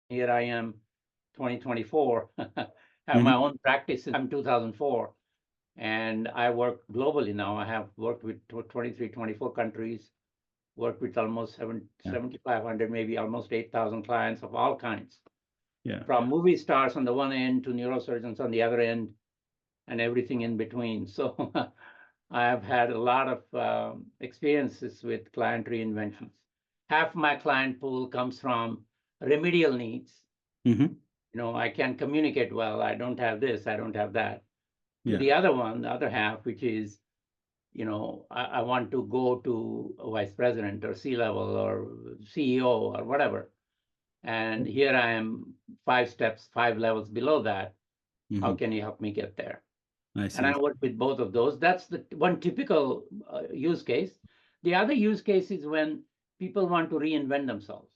Here I am, 2024, have my Hmm. own practice since 2004. And I work globally now. I have worked with 23, 24 countries, worked with almost Yeah. 7,500, maybe almost 8,000 clients of all kinds, Yeah. from movie stars on the one end to neurosurgeons on the other end, and everything in between. So I have had a lot of experiences with client reinventions. Half my client pool comes from remedial needs. Hmm. I can communicate well. I don't have this, I don't have that. To Yeah. the other one, the other half, which is, I want to go to a vice president or C-level or CEO or whatever. And here I am 5 steps, 5 levels below that. How Hmm. can you help me get there? I And I see. work with both of those. That's the one typical use case. The other use case is when people want to reinvent themselves,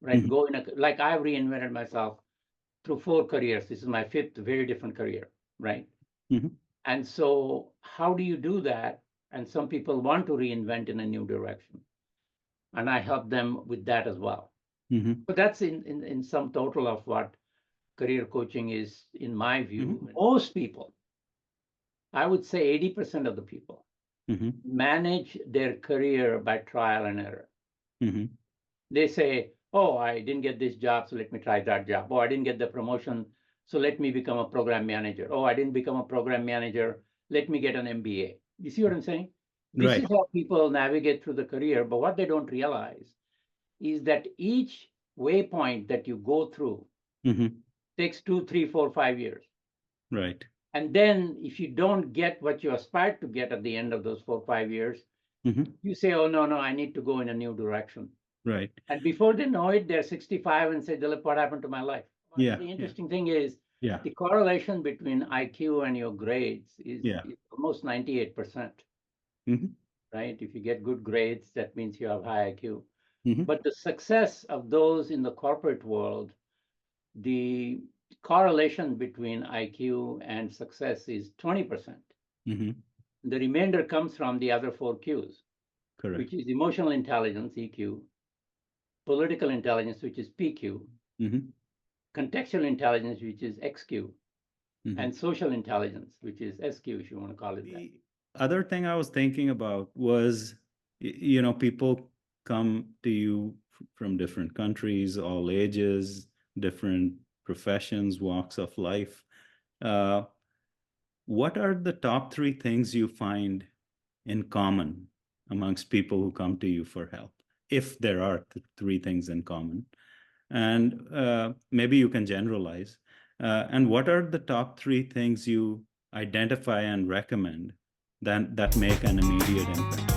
right? Hmm. Go in like I've reinvented myself through 4 careers. This is my fifth very different career, right? Hmm. And so, how do you do that? And some people want to reinvent in a new direction, and I help them with that as well. Hmm. So that's in some total of what career coaching is, in my Hmm. view. Most people, I would say 80% of the people, Hmm. manage their career by trial and error. Hmm. They say, oh, I didn't get this job, so let me try that job. Oh, I didn't get the promotion, so let me become a program manager. Oh, I didn't become a program manager, let me get an MBA. You see what I'm saying? This is Right. how people navigate through the career. But what they don't realize is that each waypoint that you go through Hmm. takes 2, 3, 4, 5 years. Right. And then if you don't get what you aspired to get at the end of those 4, 5 years, Hmm. you say, oh, no, no, I need to go in a new direction. Right. And before they know it, they're 65 and say, Dilip, what happened to my life? Well, Yeah. the Yeah. interesting thing is Yeah. the correlation between IQ and your grades Yeah. is almost 98%, Hmm. right? If you get good grades, that means you have high IQ. Hmm. But the success of those in the corporate world, the correlation between IQ and success is 20%. Hmm. The remainder comes from the other four Qs, Correct. which is emotional intelligence, EQ, political intelligence, which is PQ, Hmm. contextual intelligence, which is XQ, Hmm. and social intelligence, which is SQ, if you want to call it that. The other thing I was thinking about was, people come to you from different countries, all ages, different professions, walks of life. Uh, what are the top three things you find in common amongst people who come to you for help, if there are three things in common? And maybe you can generalize. And what are the top three things you identify and recommend that make an immediate impact?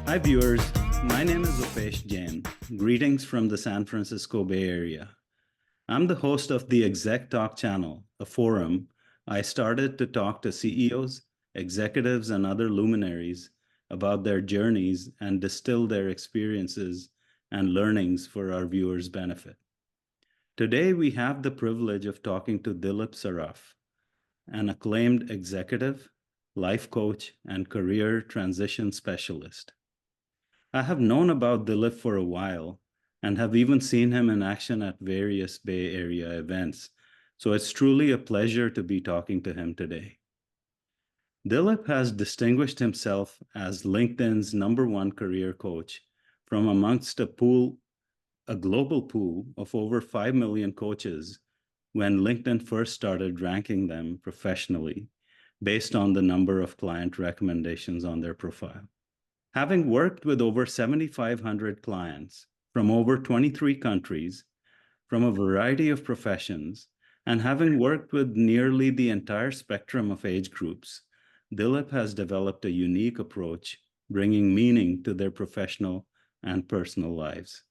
Hi, viewers. My name is Upesh Jain. Greetings from the San Francisco Bay Area. I'm the host of the Exec Talk channel, a forum I started to talk to CEOs, executives, and other luminaries about their journeys and distill their experiences and learnings for our viewers' benefit. Today, we have the privilege of talking to Dilip Saraf, an acclaimed executive, life coach, and career transition specialist. I have known about Dilip for a while and have even seen him in action at various Bay Area events, so it's truly a pleasure to be talking to him today. Dilip has distinguished himself as LinkedIn's #1 career coach from amongst a global pool of over 5 million coaches when LinkedIn first started ranking them professionally based on the number of client recommendations on their profile. Having worked with over 7,500 clients from over 23 countries, from a variety of professions, and having worked with nearly the entire spectrum of age groups, Dilip has developed a unique approach, bringing meaning to their professional and personal lives.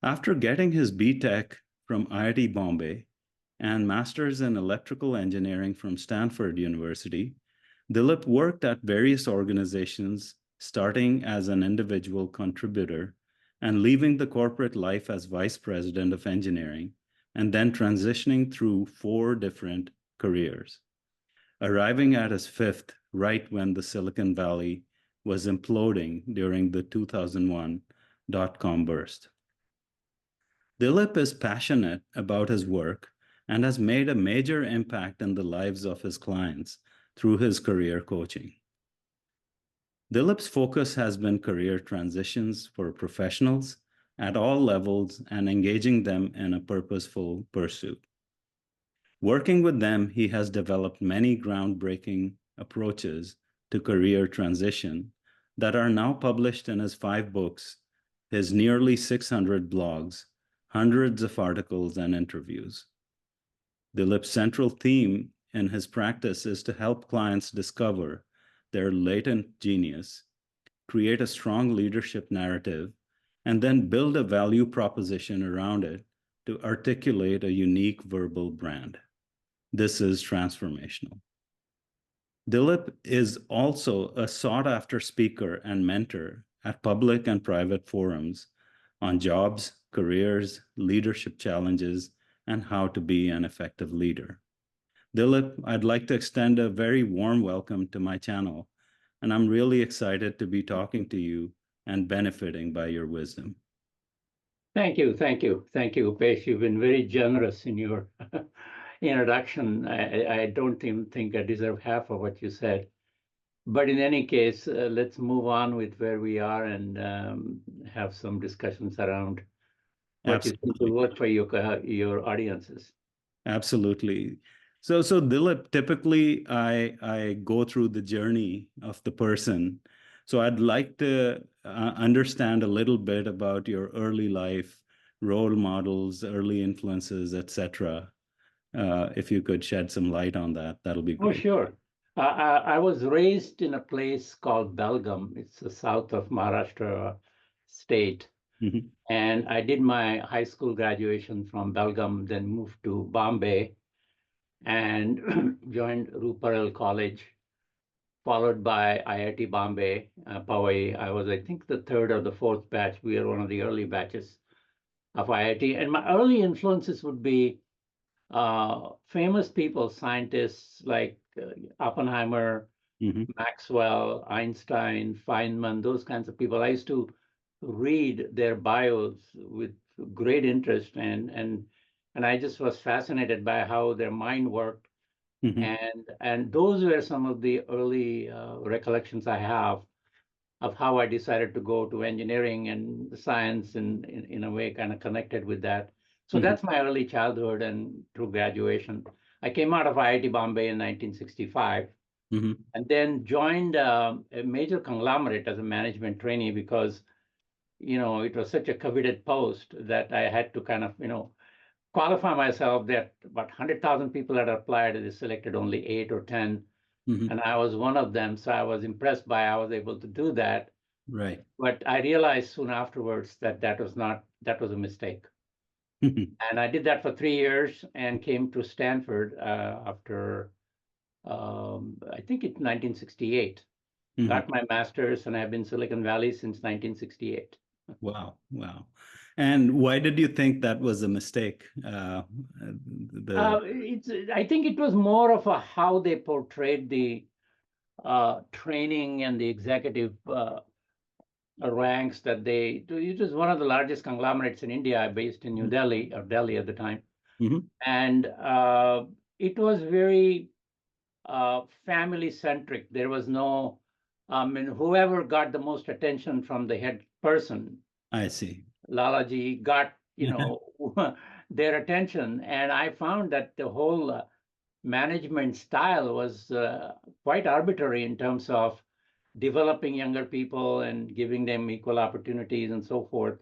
After getting his BTech from IIT Bombay and Master's in Electrical Engineering from Stanford University, Dilip worked at various organizations, starting as an individual contributor and leaving the corporate life as Vice President of Engineering, and then transitioning through 4 different careers, arriving at his fifth right when the Silicon Valley was imploding during the 2001 dot-com burst. Dilip is passionate about his work and has made a major impact in the lives of his clients through his career coaching. Dilip's focus has been career transitions for professionals at all levels and engaging them in a purposeful pursuit. Working with them, he has developed many groundbreaking approaches to career transition that are now published in his 5 books, his nearly 600 blogs, hundreds of articles, and interviews. Dilip's central theme in his practice is to help clients discover their latent genius, create a strong leadership narrative, and then build a value proposition around it to articulate a unique verbal brand. This is transformational. Dilip is also a sought-after speaker and mentor at public and private forums on jobs, careers, leadership challenges, and how to be an effective leader. Dilip, I'd like to extend a very warm welcome to my channel, and I'm really excited to be talking to you and benefiting by your wisdom. Thank you, thank you, thank you, Upesh. You've been very generous in your introduction. I don't even think I deserve half of what you said. But in any case, let's move on with where we are and have some discussions around what you think will Absolutely. work for your audiences. Absolutely. So Dilip, typically I go through the journey of the person. So I'd like to understand a little bit about your early life, role models, early influences, etc. If you could shed some light on that, that'll be Oh, great. sure. I was raised in a place called Belgaum. It's the south of Maharashtra state. Mhm. And I did my high school graduation from Belgaum, then moved to Bombay and joined Ruparel College, followed by IIT Bombay, Powai. I was, I think, the third or the fourth batch. We were one of the early batches of IIT. And my early influences would be famous people, scientists like Oppenheimer, Mhm. Maxwell, Einstein, Feynman, those kinds of people. I used to read their bios with great interest, and I just was fascinated by how their mind worked. Mhm. And those were some of the early recollections I have of how I decided to go to engineering and science, and in a way kind of connected with that. So Mhm. that's my early childhood and through graduation. I came out of IIT Bombay in 1965 Mhm. and then joined a major conglomerate as a management trainee because, it was such a coveted post that I had to kind of, qualify myself that about 100,000 people had applied and they selected only 8 or 10. Mhm. And I was one of them. So I was impressed by I was able to do that. Right. But I realized soon afterwards that that was a mistake. Mhm. And I did that for 3 years and came to Stanford after, I think it's 1968. Mhm. Got my master's, and I've been in Silicon Valley since 1968. Wow. Wow. And why did you think that was a mistake? The I think it was more of a how they portrayed the training and the executive ranks that they. It was one of the largest conglomerates in India, based in New Delhi or Delhi at the time, Mhm. and it was very family centric. There was no, and whoever got the most attention from the head person, I see. Lalaji, got their attention, and I found that the whole management style was quite arbitrary in terms of developing younger people and giving them equal opportunities and so forth.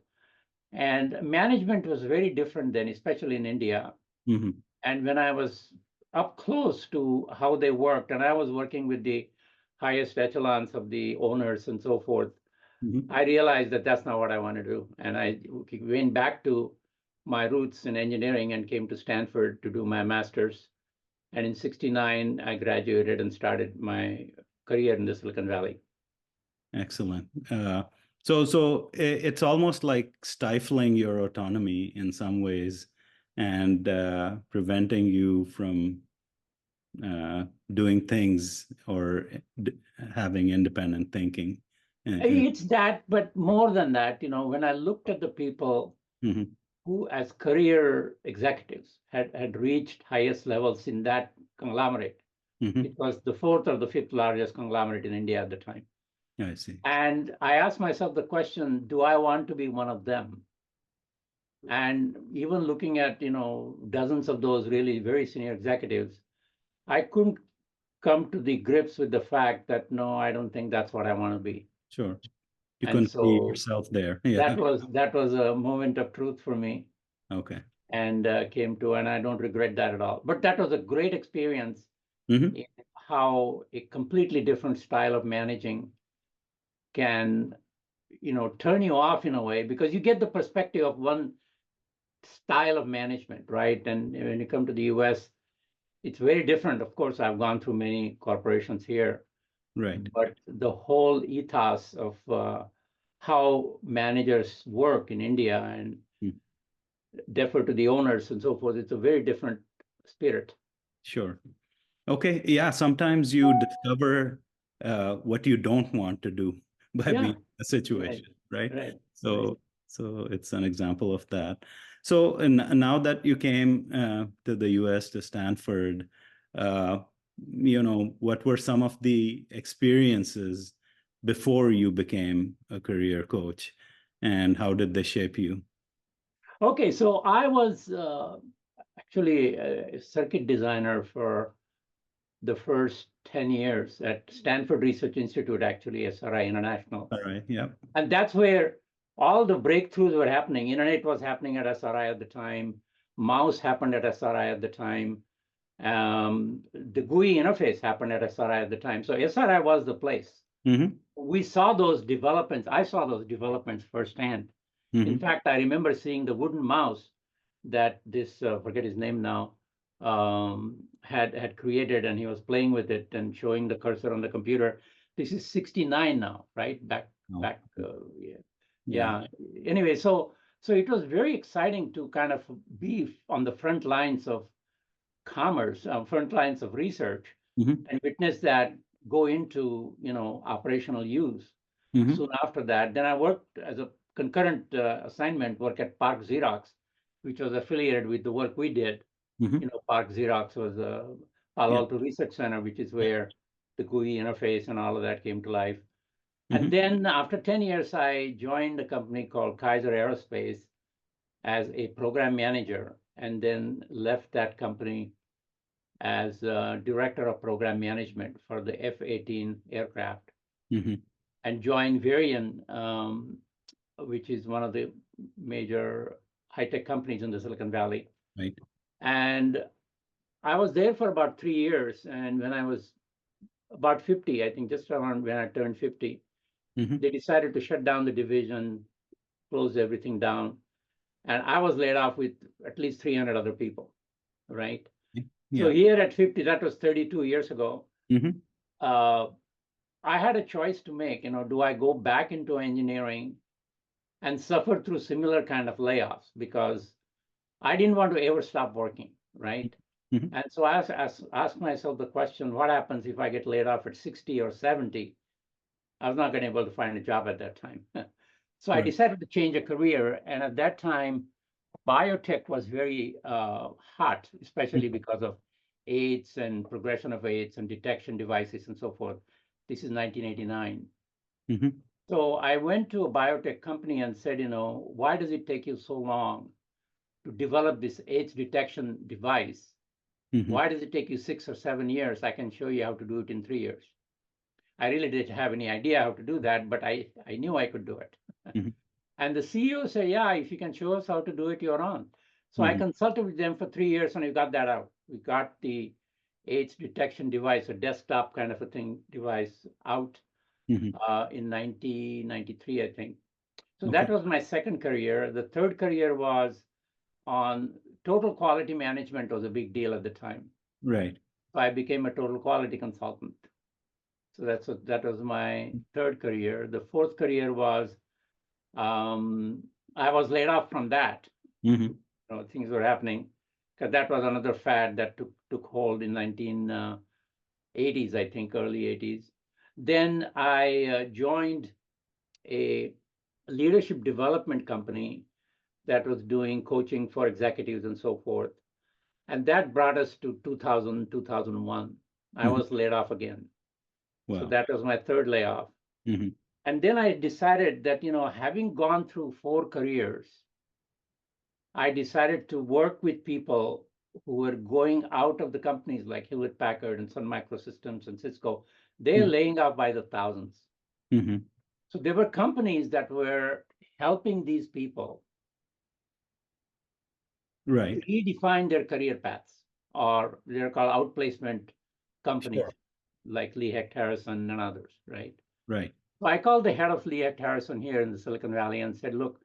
And management was very different then, especially in India. Mhm. And when I was up close to how they worked, and I was working with the highest echelons of the owners and so forth, Mhm. I realized that that's not what I want to do. And I went back to my roots in engineering and came to Stanford to do my master's. And in 69, I graduated and started my career in the Silicon Valley. Excellent. So it's almost like stifling your autonomy in some ways and preventing you from doing things or having independent thinking. It's that, but more than that, when I looked at the people Mhm. who, as career executives, had reached highest levels in that conglomerate. Mhm. It was the fourth or the fifth largest conglomerate in India at the time. I see. And I asked myself the question, do I want to be one of them? And even looking at, dozens of those really very senior executives, I couldn't come to the grips with the fact that, no, I don't think that's what I want to be. Sure. You And couldn't see so yourself there. Yeah. that was a moment of truth for me, Okay. and and I don't regret that at all. But that was a great experience Hmm. in how a completely different style of managing can, turn you off in a way, because you get the perspective of one style of management, right? And when you come to the US, it's very different. Of course, I've gone through many corporations here, Right. but the whole ethos of how managers work in India and Mm. defer to the owners and so forth, it's a very different spirit. Sure. Okay. Yeah. Sometimes you discover what you don't want to do by Yeah, being in a right, situation, right? right, right. So it's an example of that. So, and now that you came to the US, to Stanford, uh, what were some of the experiences before you became a career coach, and how did they shape you? Okay, so I was actually a circuit designer for the first 10 years at Stanford Research Institute, actually, SRI International. All right. Yeah. And that's where all the breakthroughs were happening. Internet was happening at SRI at the time. Mouse happened at SRI at the time. The GUI interface happened at SRI at the time. So SRI was the place. Mm-hmm. We saw those developments. I saw those developments firsthand. In Mm-hmm. fact, I remember seeing the wooden mouse that this, forget his name now, had created, and he was playing with it and showing the cursor on the computer. This is 69 now, right? Oh, Back, yeah. yeah. Yeah. Anyway, so it was very exciting to kind of be on the front lines of commerce, front lines of research, Mm-hmm. and witness that go into, operational use. Mm-hmm. Soon after that, then I worked as a concurrent assignment, work at Park Xerox, which was affiliated with the work we did. Mm-hmm. Park Xerox was a Palo Yeah. Alto Research Center, which is where the GUI interface and all of that came to life. And Mm-hmm. then after 10 years, I joined a company called Kaiser Aerospace as a program manager, and then left that company as director of program management for the F-18 aircraft, Mm-hmm. and joined Varian, which is one of the major high-tech companies in the Silicon Valley. Right. And I was there for about 3 years. And when I was about 50, I think just around when I turned 50, Mm-hmm. they decided to shut down the division, close everything down. And I was laid off with at least 300 other people, right? So Yeah. here at 50, that was 32 years ago, Mm-hmm. uh, I had a choice to make. Do I go back into engineering and suffer through similar kind of layoffs? Because I didn't want to ever stop working, right? Mm-hmm. And so I asked myself the question, what happens if I get laid off at 60 or 70? I was not going to be able to find a job at that time. So I Right. decided to change a career. And at that time, biotech was very hot, especially because of AIDS and progression of AIDS and detection devices and so forth. This is 1989. Mm-hmm. So I went to a biotech company and said, why does it take you so long to develop this AIDS detection device? Mm-hmm. Why does it take you 6 or 7 years? I can show you how to do it in 3 years. I really didn't have any idea how to do that, but I knew I could do it. Mm-hmm. And the CEO said, yeah, if you can show us how to do it, you're on. So I Mm-hmm. consulted with them for 3 years, and we got that out. We got the AIDS detection device, a desktop kind of a thing device, out Mm-hmm. in 1993, I think. So Okay. that was my second career. The third career was on total quality management, was a big deal at the time. Right. So I became a total quality consultant. So that was my third career. The fourth career was I was laid off from that. Mm-hmm. Things were happening, because that was another fad that took hold in 1980s, I think, early 80s. Then I joined a leadership development company that was doing coaching for executives and so forth. And that brought us to 2000, 2001. I Mhm. was laid off again. So Wow. that was my third layoff. Mhm. And then I decided that, having gone through 4 careers, I decided to work with people who were going out of the companies like Hewlett Packard and Sun Microsystems and Cisco. They're Mhm. laying off by the thousands. Mhm. So there were companies that were helping these people Right. redefine their career paths, or they're called outplacement companies Sure. like Lee Hecht Harrison and others, right? Right. So I called the head of Lee Hecht Harrison here in the Silicon Valley and said, look,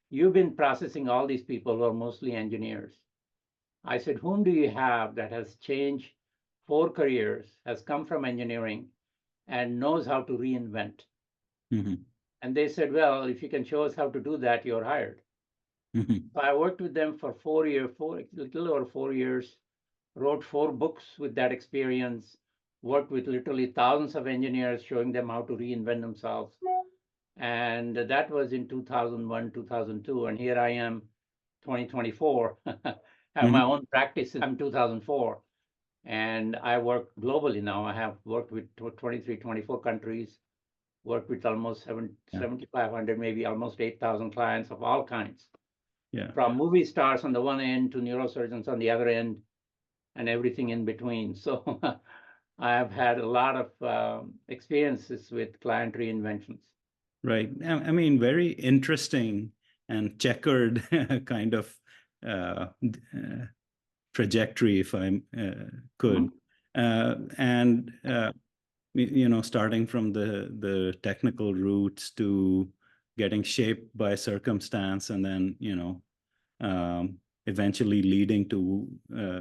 you've been processing all these people who are mostly engineers. I said, whom do you have that has changed 4 careers, has come from engineering, and knows how to reinvent? Mhm. And they said, well, if you can show us how to do that, you're hired. Mhm. So I worked with them for 4 years, a little over 4 years, wrote 4 books with that experience, worked with literally thousands of engineers, showing them how to reinvent themselves. And that was in 2001, 2002. And here I am, 2024, have my Mhm. own practice. I'm 2004. And I work globally now. I have worked with 23, 24 countries, worked with almost Yeah. 7,500, maybe almost 8,000 clients of all kinds, Yeah. from movie stars on the one end to neurosurgeons on the other end, and everything in between. So I have had a lot of experiences with client reinventions. Right. I mean, very interesting and checkered kind of trajectory, if I could. Mhm. And starting from the technical roots to getting shaped by circumstance, and then eventually leading to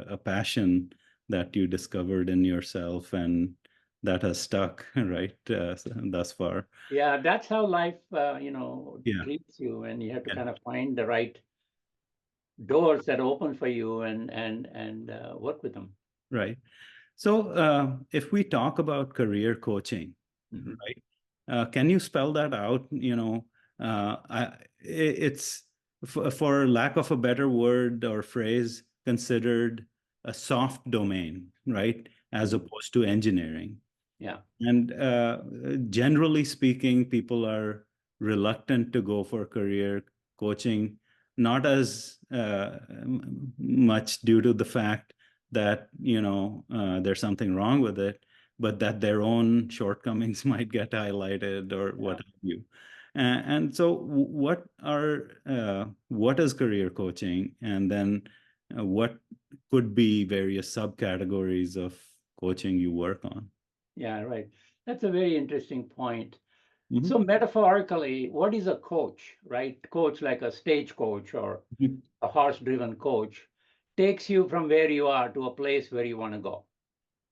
a passion that you discovered in yourself, and that has stuck, right, thus far. Yeah, that's how life, Yeah. treats you, and you have to Yeah. kind of find the right doors that open for you and work with them. Right. So, if we talk about career coaching, Mhm. right? Can you spell that out? It's for lack of a better word or phrase, considered a soft domain, right? As Mhm. opposed to engineering. Yeah, And generally speaking, people are reluctant to go for career coaching, not as much due to the fact that there's something wrong with it, but that their own shortcomings might get highlighted or yeah. what have you. And so, what is career coaching, and then what could be various subcategories of coaching you work on? Yeah, right. That's a very interesting point. Mhm. So metaphorically, what is a coach, right? Coach like a stage coach or Mhm. a horse-driven coach takes you from where you are to a place where you want to go,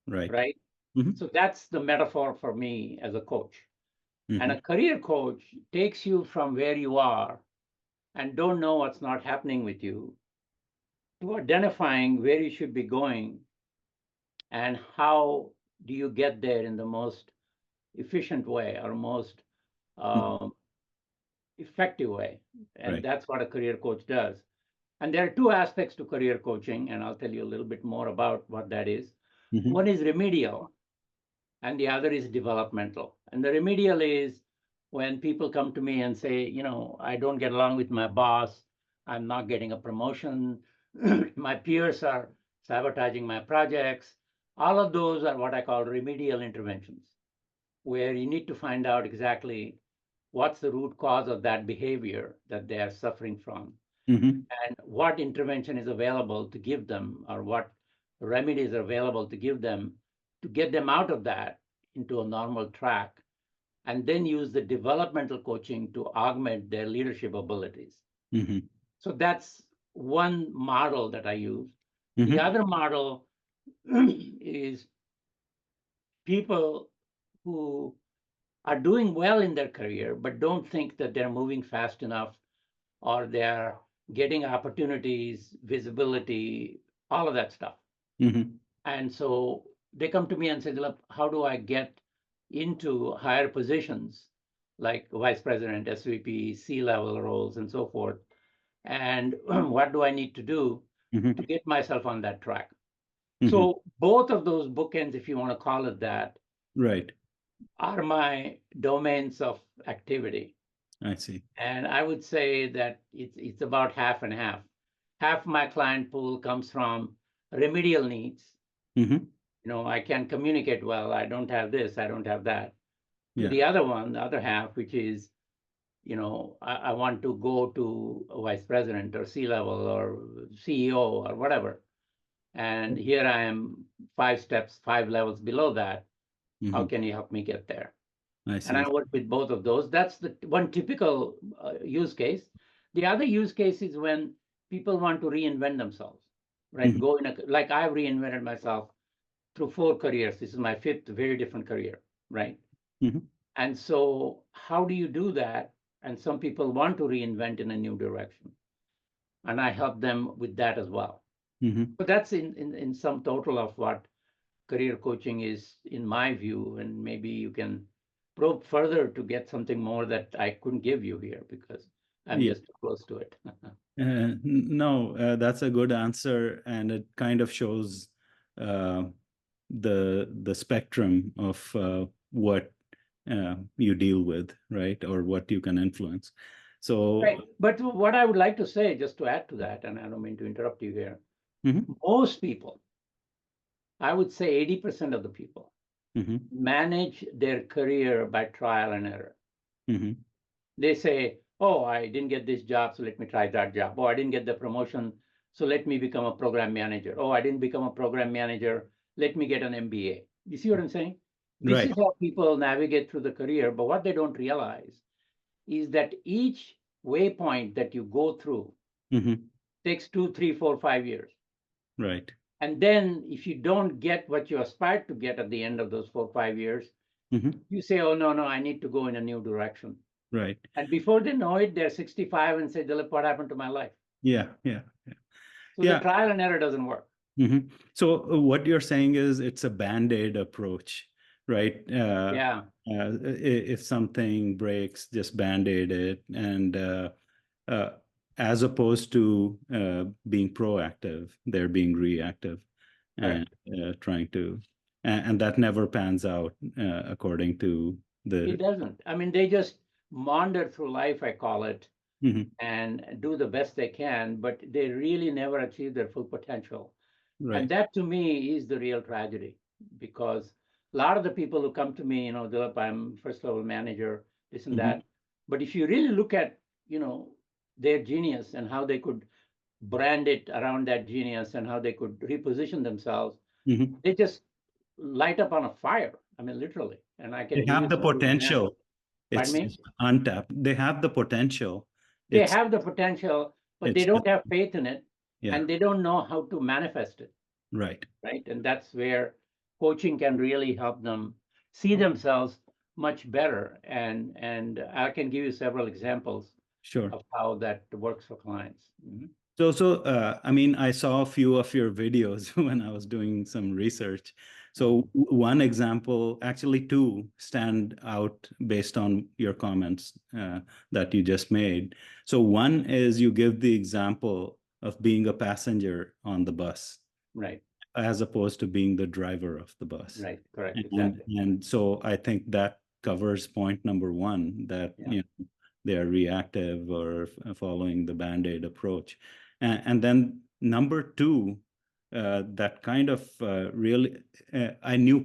Right. right? Mhm. So that's the metaphor for me as a coach. And Mhm. a career coach takes you from where you are and don't know what's not happening with you to identifying where you should be going and how do you get there in the most efficient way or most Mhm. um, effective way. And Right. that's what a career coach does. And there are 2 aspects to career coaching, and I'll tell you a little bit more about what that is. Mhm. One is remedial, and the other is developmental. And the remedial is when people come to me and say, I don't get along with my boss, I'm not getting a promotion, my peers are sabotaging my projects. All of those are what I call remedial interventions, where you need to find out exactly what's the root cause of that behavior that they are suffering from Mhm. and what intervention is available to give them or what remedies are available to give them to get them out of that into a normal track, and then use the developmental coaching to augment their leadership abilities. Mhm. So that's one model that I use. The Mhm. other model is people who are doing well in their career but don't think that they're moving fast enough or they're getting opportunities, visibility, all of that stuff. Mhm. And so they come to me and say, Dilip, how do I get into higher positions like vice president, SVP, C-level roles, and so forth? and what do I need to do Mm-hmm. to get myself on that track. Mm-hmm. So both of those bookends, if you want to call it that, Right. are my domains of activity. I see. And I would say that it's about half and half. Half my client pool comes from remedial needs. Mm-hmm. I can communicate well. I don't have this, I don't have that. To Yeah. the other one, the other half, which is, I want to go to a vice president or C-level or CEO or whatever. And here I am 5 steps, 5 levels below that. How Mm-hmm. can you help me get there? I And see. I work with both of those. That's the one typical use case. The other use case is when people want to reinvent themselves, right? Mm-hmm. Go in like I've reinvented myself through 4 careers. This is my fifth very different career, right? Mm-hmm. And so how do you do that? And some people want to reinvent in a new direction. And I help them with that as well. Mm-hmm. So that's in some total of what career coaching is, in my view, and maybe you can probe further to get something more that I couldn't give you here because I'm Yeah. just too close to it. No, that's a good answer, and it kind of shows uh, the spectrum of what you deal with, right, or what you can influence. So, Right. But what I would like to say, just to add to that, and I don't mean to interrupt you here, mhm, most people, I would say 80% of the people, mhm, manage their career by trial and error. mhm, They say, oh, I didn't get this job, so let me try that job. Oh, I didn't get the promotion, so let me become a program manager. Oh, I didn't become a program manager, let me get an MBA. You see what I'm saying? This right. is how people navigate through the career. But what they don't realize is that each waypoint that you go through Mhm, takes 2, 3, 4, 5 years. right. And then if you don't get what you aspired to get at the end of those 4, 5 years, Mhm, you say, oh, no, no, I need to go in a new direction. right. And before they know it, they're 65 and say, Dilip, what happened to my life? Yeah, yeah, yeah. So the Yeah. trial and error doesn't work. Mhm. So what you're saying is it's a band-aid approach, right? Yeah, If something breaks, just band-aid it, and uh, as opposed to being proactive, they're being reactive and correct. trying to, and that never pans out according to It the. doesn't. I mean, they just maunder through life, I call it, Mhm. and do the best they can, but they really never achieve their full potential. And Right. that to me is the real tragedy because a lot of the people who come to me, Dilip, I'm first level manager, this and Mhm. that. But if you really look at, their genius and how they could brand it around that genius and how they could reposition themselves, Mhm. they just light up on a fire. I mean, literally. And I They can give have you the several examples. potential. Pardon It's me? just untapped. They have the potential. They It's have the potential, but they it's just, don't have faith in it yeah, and they don't know how to manifest it. right. Right? And that's where coaching can really help them see themselves much better. And I can give you several examples Sure. of how that works for clients. Mhm. So, I mean, I saw a few of your videos when I was doing some research. So, Mhm. one example, actually two, stand out based on your comments that you just made. So, one is you give the example of being a passenger on the bus Right, as opposed to being the driver of the bus. right, correct, And exactly. and so I think that covers point number one, that Yeah, they are reactive or following the band-aid approach. And then number two, that kind of really, I knew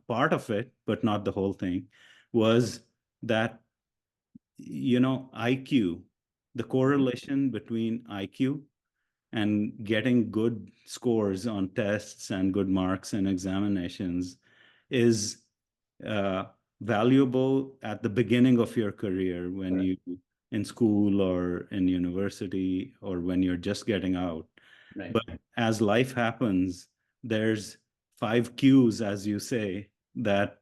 part of it, but not the whole thing, was that, IQ, the mhm, correlation between IQ and getting good scores on tests and good marks in examinations is uh, valuable at the beginning of your career when correct, you in school or in university or when you're just getting out. right. But as life happens, there's five cues, as you say, that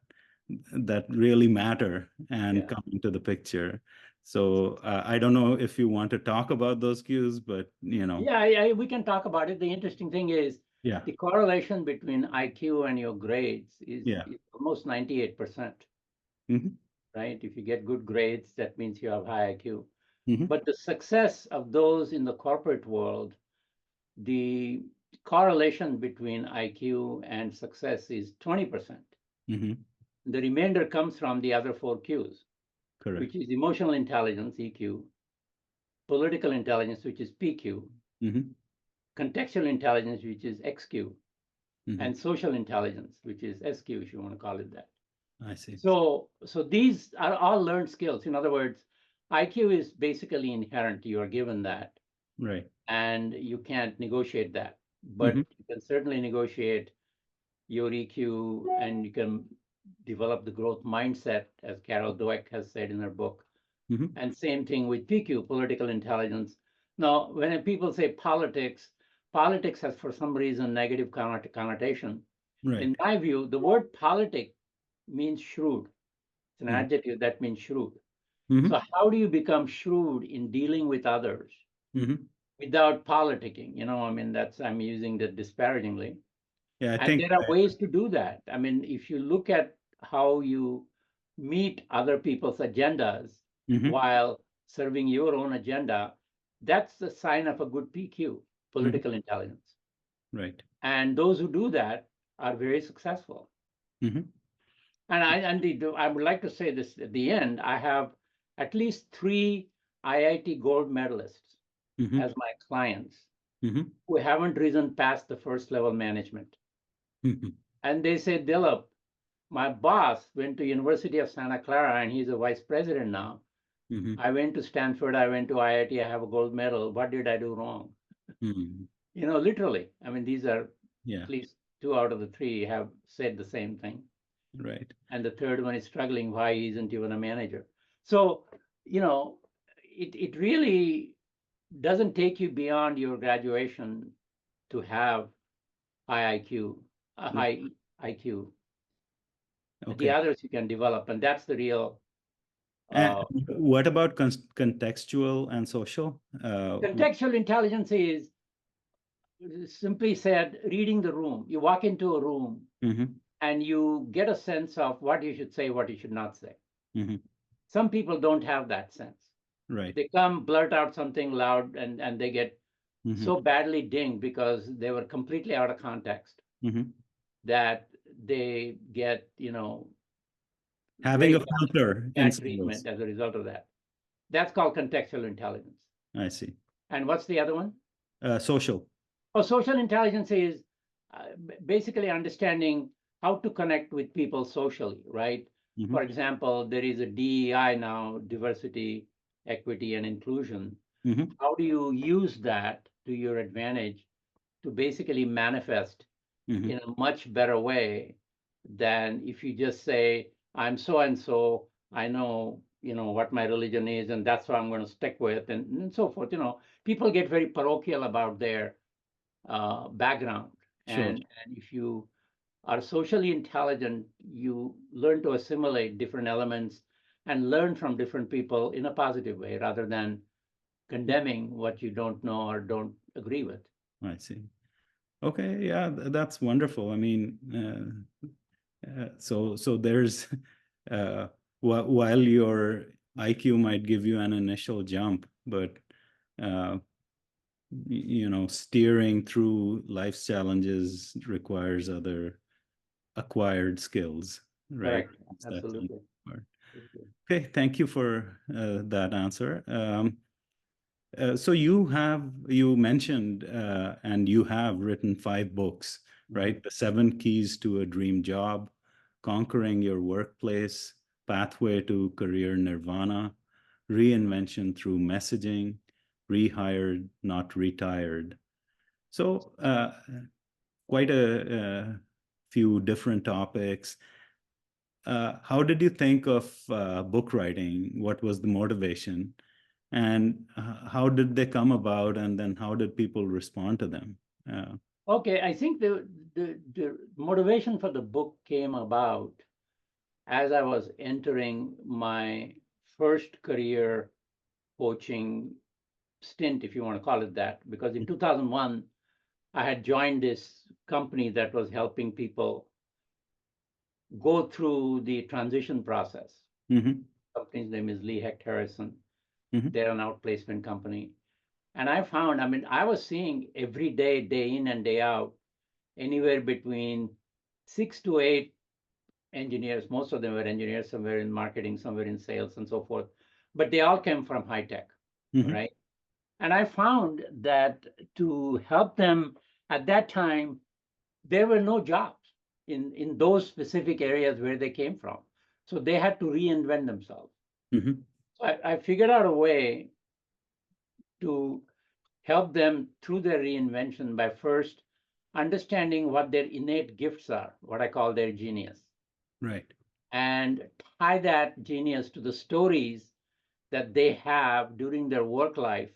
really matter and Yeah. come into the picture. So I don't know if you want to talk about those cues, but Yeah, we can talk about it. The interesting thing is yeah, the correlation between IQ and your grades yeah, is almost 98%, mhm, right? If you get good grades, that means you have high IQ. Mm-hmm. But the success of those in the corporate world, the correlation between IQ and success is 20%. Mm-hmm. The remainder comes from the other four Qs, Correct. which is emotional intelligence, EQ, political intelligence, which is PQ, Mm-hmm. contextual intelligence, which is XQ, Mm-hmm. and social intelligence, which is SQ, if you want to call it that. I see. So these are all learned skills. In other words, IQ is basically inherent. You are given that, Right. and you can't negotiate that. Mm-hmm. But you can certainly negotiate your EQ, and you can develop the growth mindset, as Carol Dweck has said in her book. Mm-hmm. And same thing with PQ, political intelligence. Now, when people say politics, politics has for some reason negative connotation. Right. In my view, the word politic means shrewd. It's an Mm-hmm. adjective that means shrewd. Mm-hmm. So how do you become shrewd in dealing with others Mm-hmm. without politicking? I mean, I'm using that disparagingly. Yeah, I And think. there are ways to do that. I mean, if you look at how you meet other people's agendas Mm-hmm. while serving your own agenda, that's the sign of a good PQ, Mm-hmm. political intelligence. Right. And those who do that are very successful. Mm-hmm. And I would like to say this at the end. I have at least three IIT gold medalists Mm-hmm. as my clients Mm-hmm. who haven't risen past the first level management. Mm-hmm. And they say, Dilip, my boss went to University of Santa Clara and he's a vice president now. Mm-hmm. I went to Stanford, I went to IIT, I have a gold medal. What did I do wrong? Mm-hmm. Literally. I mean, these are Yeah. at least two out of the three have said the same thing. Right. And the third one is struggling why he isn't even a manager. So, you know, it really doesn't take you beyond your graduation to have high IQ, a Right. high IQ. The Okay. others you can develop, and that's the real And uh, what about contextual and social? contextual intelligence is simply said, reading the room. You walk into a room Mm-hmm. and you get a sense of what you should say, what you should not say. Mm-hmm. Some people don't have that sense. Right. They come, blurt out something loud, and they get Mm-hmm. so badly dinged because they were completely out of context Mm-hmm. that they get, Having very a filter in bad some ways. treatment as a result of that. That's called contextual intelligence. I see. And what's the other one? Social. Oh, social intelligence is basically understanding how to connect with people socially, right? Mm-hmm. For example, there is a DEI now, diversity, equity, and inclusion. Mm-hmm. How do you use that to your advantage to basically manifest Mm-hmm. in a much better way than if you just say, I'm so and so, I know, what my religion is, and that's what I'm going to stick with, and so forth. People get very parochial about their background. Sure. And if you are socially intelligent, you learn to assimilate different elements and learn from different people in a positive way rather than condemning what you don't know or don't agree with. I see. Okay. Yeah, that's wonderful. I mean, so there's while your IQ might give you an initial jump, but uh, steering through life's challenges requires other acquired skills, right? Correct. That's Absolutely. important. Okay, thank you for that answer. So you mentioned and you have written 5 books, right? The 7 Keys to a Dream Job, Conquering Your Workplace, Pathway to Career Nirvana, Reinvention Through Messaging, Rehired, Not Retired. So quite a few different topics. How did you think of book writing? What was the motivation? And how did they come about? And then how did people respond to them? Uh, Okay, I think the motivation for the book came about as I was entering my first career coaching stint, if you want to call it that, because in 2001, I had joined this company that was helping people go through the transition process. mhm, The company's name is Lee Hecht Harrison. Mhm. They're an outplacement company. And I found, I mean, I was seeing every day, day in and day out, anywhere between 6 to 8 engineers. Most of them were engineers, some were in marketing, some were in sales and so forth. But they all came from high tech, Mhm. right? And I found that to help them at that time, there were no jobs in those specific areas where they came from. So they had to reinvent themselves. Mhm. So I figured out a way to help them through their reinvention by first understanding what their innate gifts are, what I call their genius, Right. and tie that genius to the stories that they have during their work life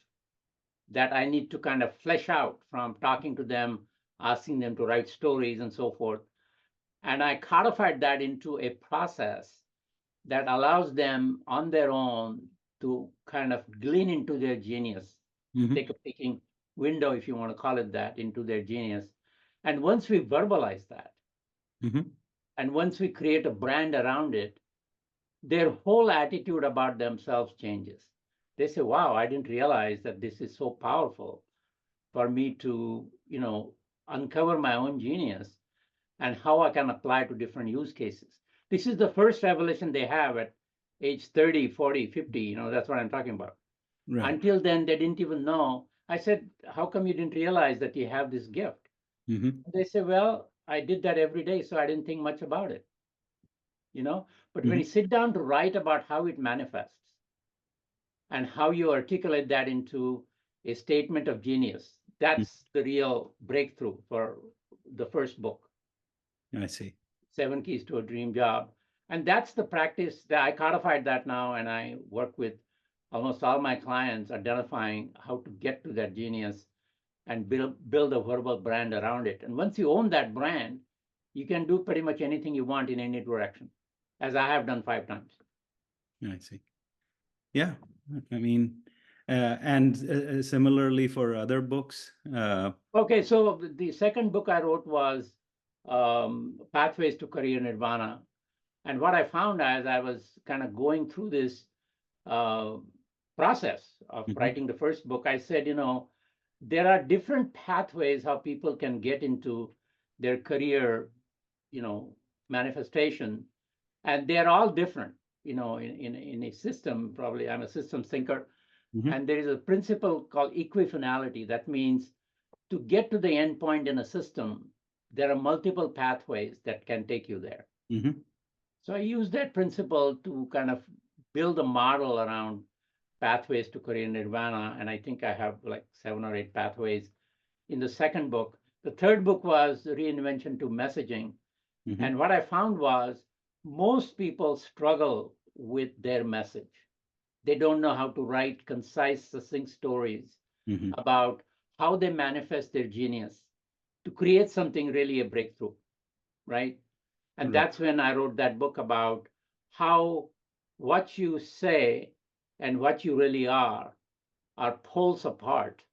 that I need to kind of flesh out from talking to them, asking them to write stories and so forth. And I codified that into a process that allows them on their own to kind of glean into their genius, Mhm. take a peeking window, if you want to call it that, into their genius. And once we verbalize that, Mhm. and once we create a brand around it, their whole attitude about themselves changes. They say, wow, I didn't realize that this is so powerful for me to, uncover my own genius and how I can apply to different use cases. This is the first revelation they have at age 30, 40, 50. That's what I'm talking about. Right. Until then, they didn't even know. I said, how come you didn't realize that you have this gift? Mhm. They say, well, I did that every day, so I didn't think much about it, But when Mhm. you sit down to write about how it manifests and how you articulate that into a statement of genius, Mhm. that's the real breakthrough for the first book. I see. 7 Keys to a Dream Job. And that's the practice that I codified that now, and I work with almost all my clients identifying how to get to that genius and build a verbal brand around it. And once you own that brand, you can do pretty much anything you want in any direction, as I have done 5 times. I see. Yeah. I mean, and similarly for other books. Okay, so the second book I wrote was Pathways to Career Nirvana. And what I found as I was kind of going through this uh, process of Mhm. writing the first book, I said, there are different pathways how people can get into their career, you know, manifestation, and they're all different, in a system. Probably, I'm a systems thinker, Mhm. and there is a principle called equifinality. That means to get to the end point in a system, there are multiple pathways that can take you there. Mhm. So I use that principle to kind of build a model around pathways to career nirvana. And I think I have like 7 or 8 pathways in the second book. The third book was Reinvention to Messaging. Mhm. And what I found was most people struggle with their message. They don't know how to write concise, succinct stories Mhm. about how they manifest their genius to create something really a breakthrough, right? And Right. that's when I wrote that book about how what you say and what you really are poles apart.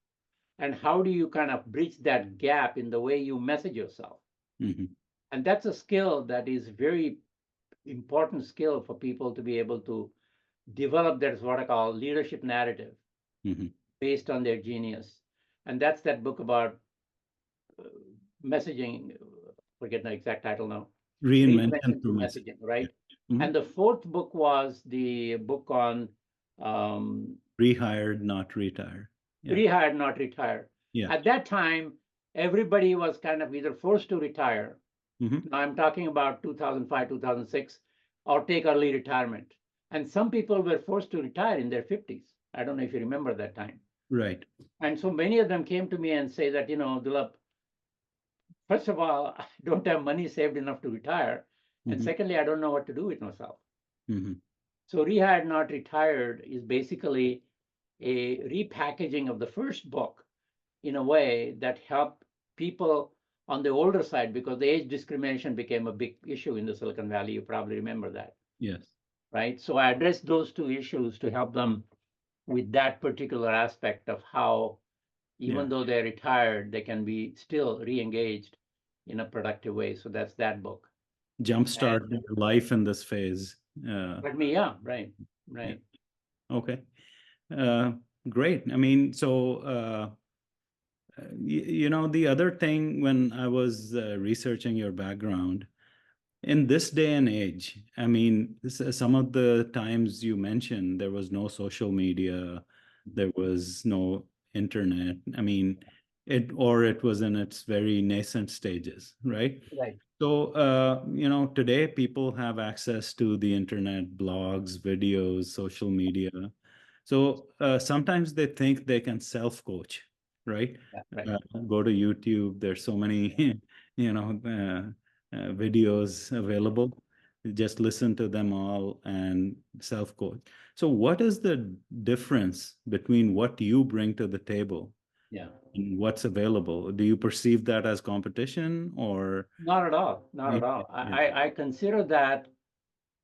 And how do you kind of bridge that gap in the way you message yourself? Mhm. And that's a skill that is very important skill for people to be able to develop. That's what I call leadership narrative Mhm. based on their genius. And that's that book about uh, messaging. Forget the exact title now. Reinvention Reinvention to through message. Messaging, Yeah. right? Mhm. And the fourth book was the book on um, Rehired, not retired. Yeah. Rehired, Not Retired. Yeah. At that time, everybody was kind of either forced to retire. Mhm. Now I'm talking about 2005, 2006, or take early retirement. And some people were forced to retire in their 50s. I don't know if you remember that time. Right. And so many of them came to me and say that, Dilip, first of all, I don't have money saved enough to retire. And Mhm. secondly, I don't know what to do with myself. Mhm. So Rehired Not Retired is basically a repackaging of the first book in a way that helped people on the older side, because the age discrimination became a big issue in the Silicon Valley. You probably remember that, Yes. right? So I addressed those two issues to help them with that particular aspect of how, Yeah. even though they're retired, they can be still re-engaged in a productive way. So that's that book. Jumpstart And your life in this phase. yeah, right, Yeah. right. Okay. Uh, Great. I mean, so the other thing when I was researching your background, in this day and age, I mean, some of the times you mentioned there was no social media, there was no internet. I mean, it was in its very nascent stages, right? Right. So, today people have access to the internet, blogs, videos, social media. So sometimes they think they can self-coach, right? Yeah, right. Go to YouTube. There's so many, videos available. Just listen to them all and self-coach. So what is the difference between what you bring to the table Yeah. and what's available? Do you perceive that as competition or? Not at all. Not Yeah, at all. yeah. I consider that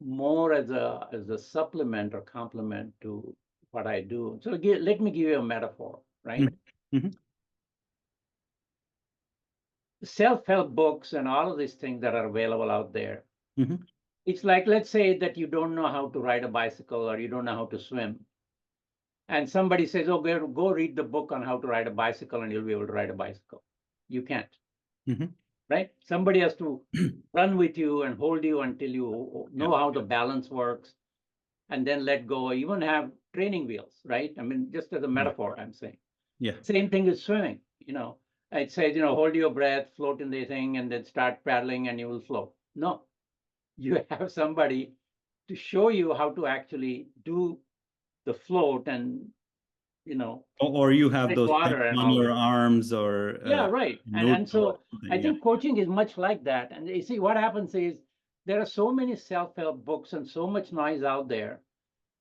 more as a supplement or complement to what I do. So let me give you a metaphor, right? Mhm, mhm, Self-help books and all of these things that are available out there. mhm, It's like, let's say that you don't know how to ride a bicycle or you don't know how to swim. And somebody says, oh, go read the book on how to ride a bicycle and you'll be able to ride a bicycle. You can't, mhm. right? Somebody has to run with you and hold you until you Yeah, know how the balance works and then let go, even have training wheels, right? I mean, just as a yeah, metaphor, I'm saying. yeah. Same thing is swimming, you know. It says, hold your breath, float in the thing, and then start paddling and you will float. No, you have somebody to show you how to actually do the float and, you know, Or you have tread those things water and on all your this. arms or Yeah, right. And noodle or so something. I Yeah. think coaching is much like that. And you see, what happens is there are so many self-help books and so much noise out there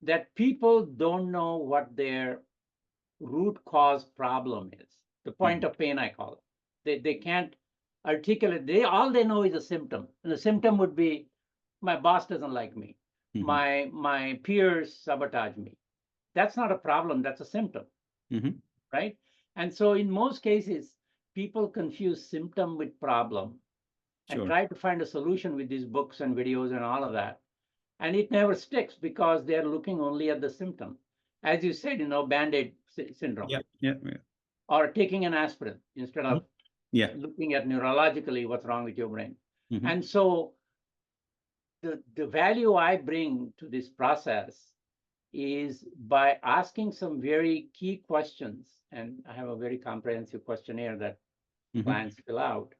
that people don't know what their root cause problem is. The point Mhm, of pain, I call it. They can't articulate. All they know is a symptom. And the symptom would be my boss doesn't like me. mhm, My peers sabotage me. That's not a problem, that's a symptom, mhm. right? And so in most cases, people confuse symptom with problem and Sure. try to find a solution with these books and videos and all of that. And it never sticks because they're looking only at the symptom. As you said, Band-Aid syndrome, Yeah, yeah, yeah. or taking an aspirin instead Mhm. of Yeah. looking at neurologically what's wrong with your brain. Mhm, And so the value I bring to this process is by asking some very key questions. And I have a very comprehensive questionnaire that mhm, clients fill out.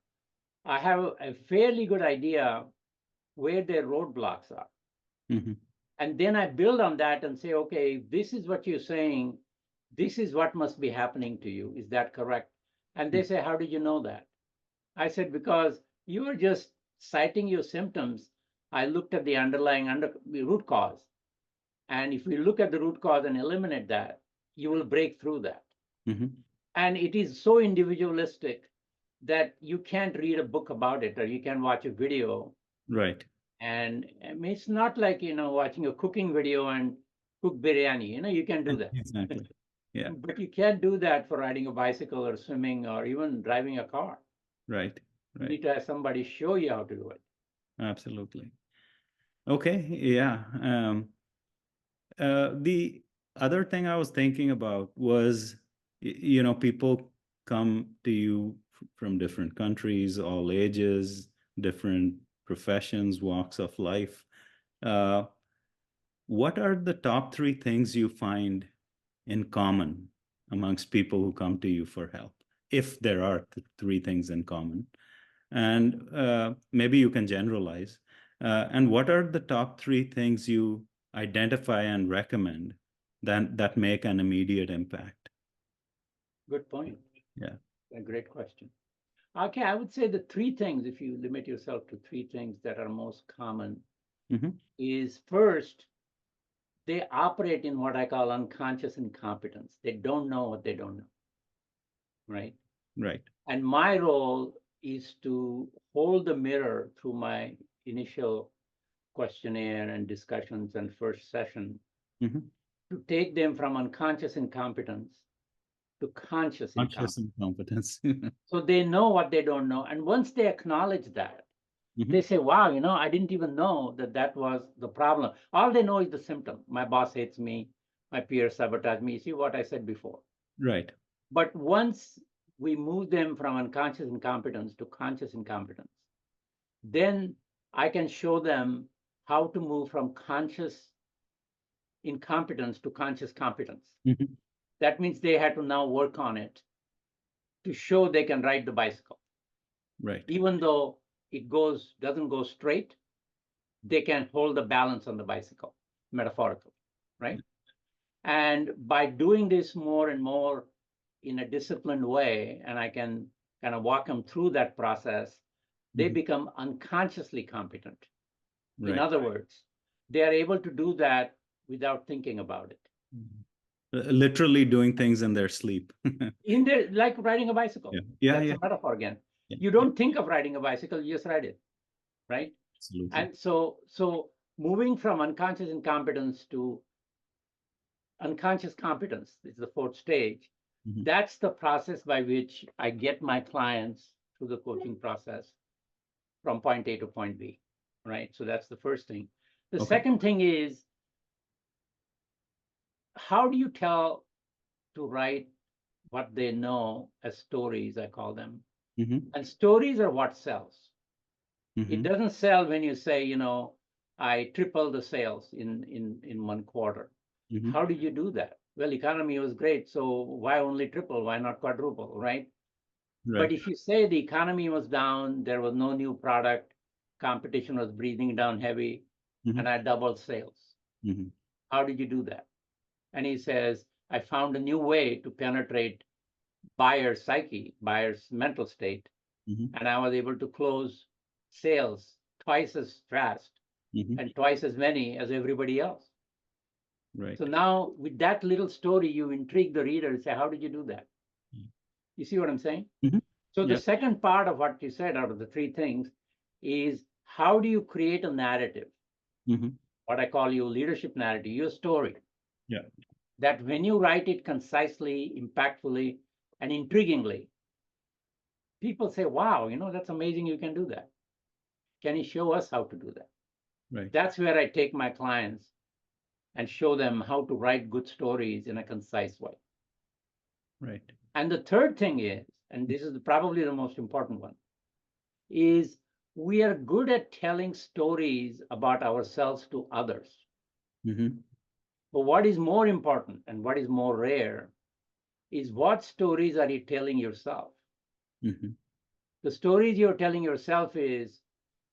I have a fairly good idea where their roadblocks are. mhm, And then I build on that and say, okay, this is what you're saying. This is what must be happening to you. Is that correct? And they mhm. say, how did you know that? I said, because you were just citing your symptoms. I looked at the underlying root cause. And if we look at the root cause and eliminate that, you will break through that. Mhm. And it is so individualistic that you can't read a book about it or you can watch a video. Right. And I mean, it's not like, watching a cooking video and cook biryani. You can do that. Exactly. Yeah. But you can't do that for riding a bicycle or swimming or even driving a car. Right. You Right. need to have somebody show you how to do it. Absolutely. Okay. Yeah. The other thing I was thinking about was, people come to you from different countries, all ages, different professions, walks of life. Uh, what are the top three things you find in common amongst people who come to you for help, if there are three things in common? And maybe you can generalize. And what are the top three things you identify and recommend that make an immediate impact? Good point. Yeah. A great question. Okay, I would say the three things, if you limit yourself to three things that are most common, Hmm. is first, they operate in what I call unconscious incompetence. They don't know what they don't know, right? Right. And my role is to hold the mirror through my initial questionnaire and discussions and first session Hmm. to take them from unconscious incompetence to conscious Conscious incompetence. incompetence. So they know what they don't know. And once they acknowledge that, they Hmm. say, wow, I didn't even know that that was the problem. All they know is the symptom. My boss hates me. my peers sabotage me. You see what I said before. Right. But once we move them from unconscious incompetence to conscious incompetence, then I can show them how to move from conscious incompetence to conscious competence. Mhm. That means they had to now work on it to show they can ride the bicycle. Right. Even though it doesn't go straight, they can hold the balance on the bicycle, metaphorically, right? And by doing this more and more in a disciplined way, and I can kind of walk them through that process, they Mhm. become unconsciously competent. In Right. other words, they are able to do that without thinking about it. Literally doing things in their sleep. In there, like riding a bicycle. Yeah. Yeah. That's Yeah. a metaphor again. Yeah. You don't think of riding a bicycle, you just ride it, right? Absolutely. And so moving from unconscious incompetence to unconscious competence is the fourth stage. Mhm. That's the process by which I get my clients through the coaching process from point A to point B, right? So that's the first thing. The Okay. second thing is, how do you tell to write what they know as stories, I call them. Mhm. And stories are what sells. It Mhm. doesn't sell when you say, I tripled the sales in 1 quarter. Mhm. How did you do that? Well, economy was great, so why only triple? Why not quadruple, right? But Right. if you say the economy was down, there was no new product, competition was breathing down heavy, and Mhm. I doubled sales. Mhm. How did you do that? And he says, I found a new way to penetrate buyer's psyche, buyer's mental state, Mhm. and I was able to close sales twice as fast Mhm. and twice as many as everybody else. So Right. now, with that little story, you intrigue the reader and say, how did you do that? You see what I'm saying? Mhm. So the Yeah. second part of what you said out of the three things is, how do you create a narrative, Mhm. what I call your leadership narrative, your story, Yeah. that when you write it concisely, impactfully, and intriguingly, people say, wow, that's amazing you can do that. Can you show us how to do that? Right. That's where I take my clients and show them how to write good stories in a concise way. Right. And the third thing is, and this is probably the most important one, is we are good at telling stories about ourselves to others. Mhm. But what is more important and what is more rare is, what stories are you telling yourself? Mhm. The stories you're telling yourself is,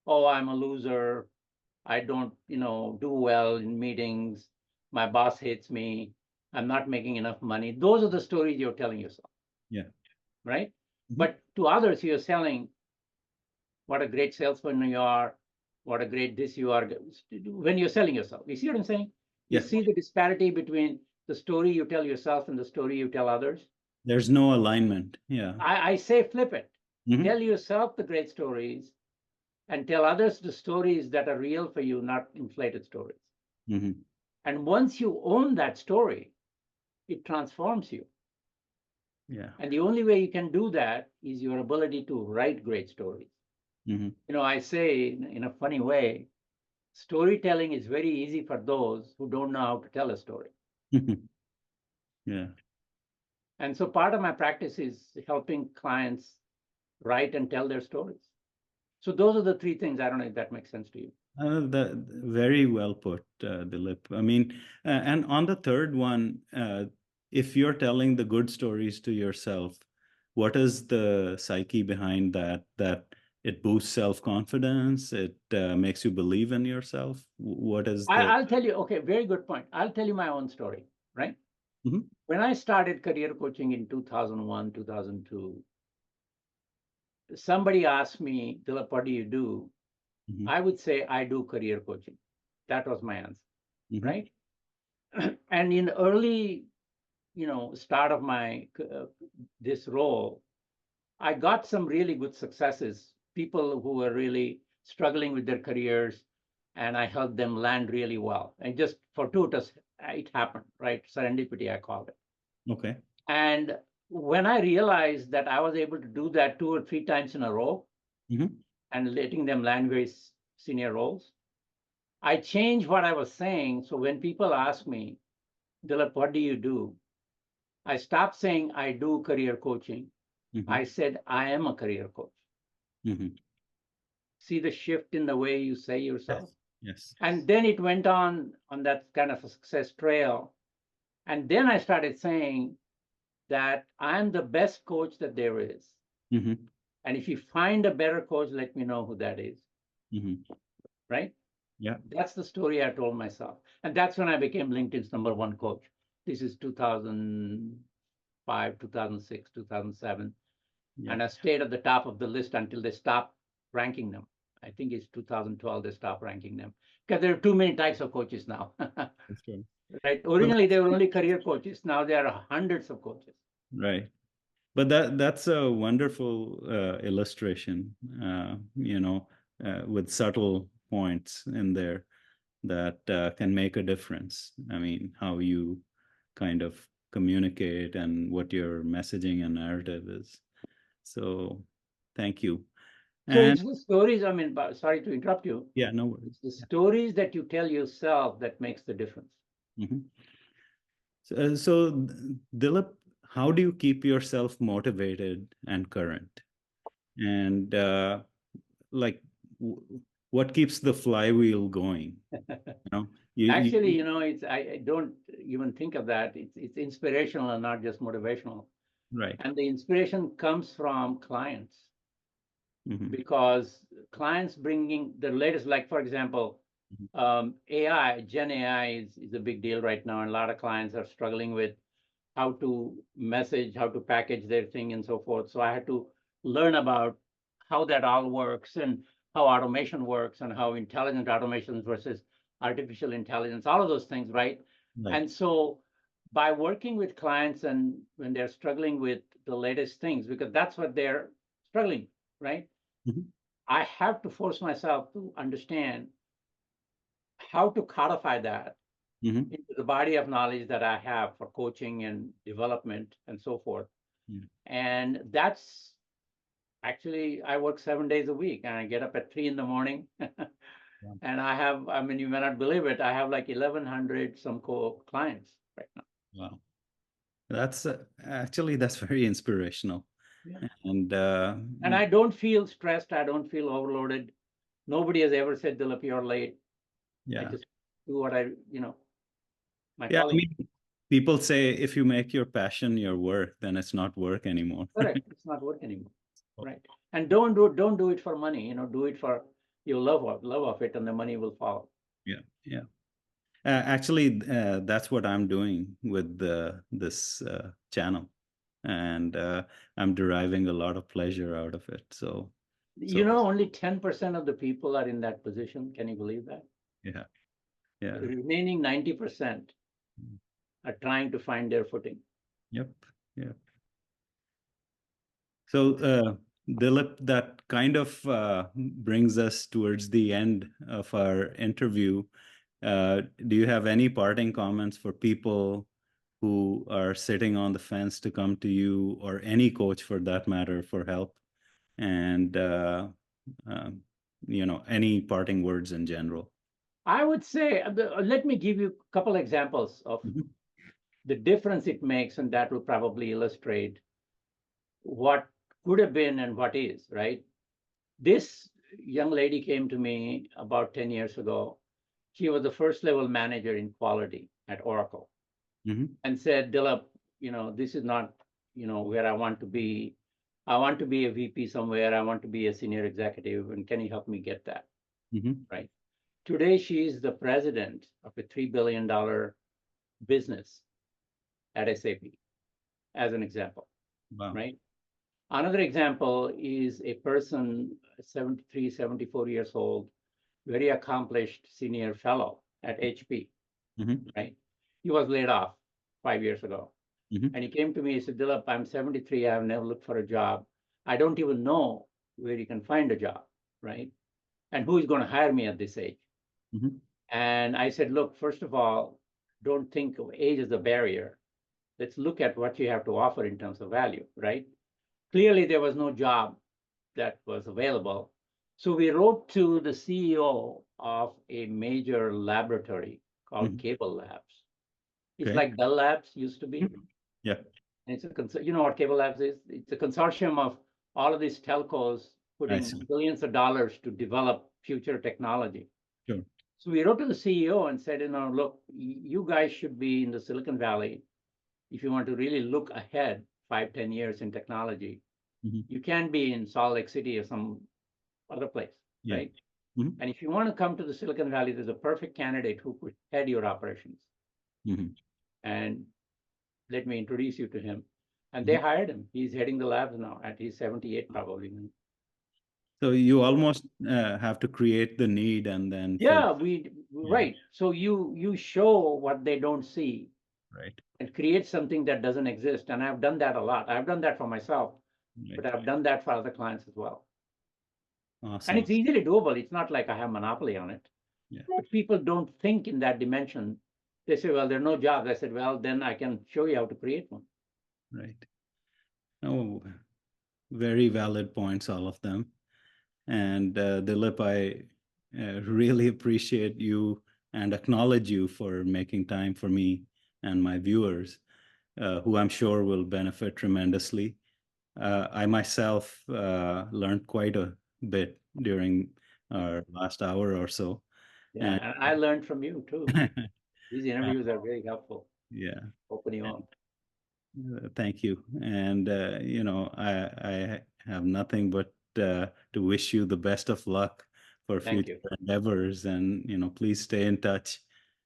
oh, I'm a loser. I don't, do well in meetings. My boss hates me. I'm not making enough money. Those are the stories you're telling yourself, Yeah. right? Mhm. But to others, you're selling what a great salesman you are, what a great this you are, when you're selling yourself. You see what I'm saying? You Yeah. see the disparity between the story you tell yourself and the story you tell others? There's no alignment. Yeah. I say flip it. Mhm. Tell yourself the great stories and tell others the stories that are real for you, not inflated stories. Mhm. And once you own that story, it transforms you. Yeah. And the only way you can do that is your ability to write great stories. Mhm. I say in a funny way, storytelling is very easy for those who don't know how to tell a story. Yeah. And so part of my practice is helping clients write and tell their stories. So those are the three things. I don't know if that makes sense to you. Very well put, Dilip. I mean, and on the third one, if you're telling the good stories to yourself, what is the psyche behind that? That it boosts self-confidence, it makes you believe in yourself. What is the? I'll tell you, okay, very good point. I'll tell you my own story, right? Mhm. When I started career coaching in 2001, 2002, somebody asked me, Dilip, what do you do? Mhm. I would say, I do career coaching. That was my answer, Mhm. right? And in early, start of my this role, I got some really good successes, people who were really struggling with their careers, and I helped them land really well. And just fortuitous, it happened, right? Serendipity, I call it. Okay. And when I realized that I was able to do that 2 or 3 times in a row Mhm. and letting them land very senior roles, I changed what I was saying. So when people ask me, Dilip, what do you do? I stopped saying I do career coaching. Mhm. I said I am a career coach. Mhm. See the shift in the way you say yourself? Yes. Yes. And then it went on that kind of a success trail. And then I started saying that I'm the best coach that there is. Mhm. And if you find a better coach, let me know who that is. Mhm. Right? Yeah. That's the story I told myself. And that's when I became LinkedIn's #1 coach. This is 2005, 2006, 2007. Yeah. And I stayed at the top of the list until they stopped ranking them. I think it's 2012 they stopped ranking them because there are too many types of coaches now. That's true. Right? But Originally, they were only career coaches. Now there are hundreds of coaches. right. But that's a wonderful illustration, with subtle points in there that can make a difference. I mean, how you kind of communicate and what your messaging and narrative is. So, thank you. So And it's the stories. I mean, sorry to interrupt you. yeah, no worries. It's the Yeah. stories that you tell yourself that makes the difference. Mhm. So, Dilip, how do you keep yourself motivated and current? And like, what keeps the flywheel going? You know, Actually, you it's I don't even think of that. It's inspirational and not just motivational. right. And the inspiration comes from clients Hmm. because clients bringing the latest, like for example, AI, Gen AI is a big deal right now, and a lot of clients are struggling with how to message, how to package their thing, and so forth. So I had to learn about how that all works and how automation works and how intelligent automation versus artificial intelligence, all of those things, right? Right. And so by working with clients and when they're struggling with the latest things, because that's what they're struggling, right? Hmm. I have to force myself to understand how to codify that Hmm. into the body of knowledge that I have for coaching and development and so forth. Yeah. And that's actually, I work 7 days a week and I get up at 3 in the morning. Wow. And I mean, you may not believe it, I have like 1,100 some clients right now. Wow. That's actually that's very inspirational. Yeah. And And I don't feel stressed. I don't feel overloaded. Nobody has ever said, Dilip, you're late. I yeah, just do what my yeah. I calling. mean, people say if you make your passion your work, then it's not work anymore. Correct. It's not work anymore. Right. And don't do it for money, do it for your love of it, and the money will follow. Yeah, yeah. Actually, that's what I'm doing with this channel, and I'm deriving a lot of pleasure out of it. So Only 10% of the people are in that position. Can you believe that? yeah, yeah, The remaining 90% are trying to find their footing. yep, yeah. So, Dilip, that kind of brings us towards the end of our interview. Do you have any parting comments for people who are sitting on the fence to come to you, or any coach for that matter, for help? And um, any parting words in general? I would say, let me give you a couple examples of Mhm. the difference it makes, and that will probably illustrate what could have been and what is, right? This young lady came to me about 10 years ago. She was the first level manager in quality at Oracle Mhm. and said, Dilip, this is not, where I want to be. I want to be a VP somewhere. I want to be a senior executive. And can you help me get that? Mhm. Right. Today, she is the president of a $3 billion business at SAP, as an example. Wow. Right. Another example is a person, 73, 74 years old, very accomplished senior fellow at HP, Mhm. right? He was laid off 5 years ago. Mhm. And he came to me, he said, Dilip, I'm 73, I have never looked for a job. I don't even know where you can find a job, right? And who is going to hire me at this age? Mhm. And I said, look, first of all, don't think of age as a barrier. Let's look at what you have to offer in terms of value, right? Clearly, there was no job that was available. So we wrote to the CEO of a major laboratory called Mhm. Cable Labs. It's Okay. like Bell Labs used to be. Yeah. And it's you know what Cable Labs is? It's a consortium of all of these telcos I putting see. billions of dollars to develop future technology. Sure. So we wrote to the CEO and said, look, you guys should be in the Silicon Valley if you want to really look ahead 5, 10 years in technology. Mhm. You can't be in Salt Lake City or some other place, Yeah. right? Mhm. And if you want to come to the Silicon Valley, there's a perfect candidate who could head your operations. Mhm. And let me introduce you to him. And they Mhm. hired him. He's heading the labs now, and he's 78 probably. So you almost have to create the need and then fill. Yeah, Yeah. right. So you show what they don't see Right. and create something that doesn't exist. And I've done that a lot. I've done that for myself, but Right. I've done that for other clients as well. And Awesome. it's easily doable. It's not like I have monopoly on it. Yeah. But people don't think in that dimension. They say, well, there are no jobs. I said, well, then I can show you how to create one. Right. Oh, very valid points, all of them. And Dilip, I really appreciate you and acknowledge you for making time for me and my viewers, who I'm sure will benefit tremendously. I myself learned quite a bit during our last hour or so. Yeah, And and I learned from you too. These interviews are very helpful, yeah, open you up. thank you. And I have nothing but to wish you the best of luck for Thank future you. endeavors. And please stay in touch.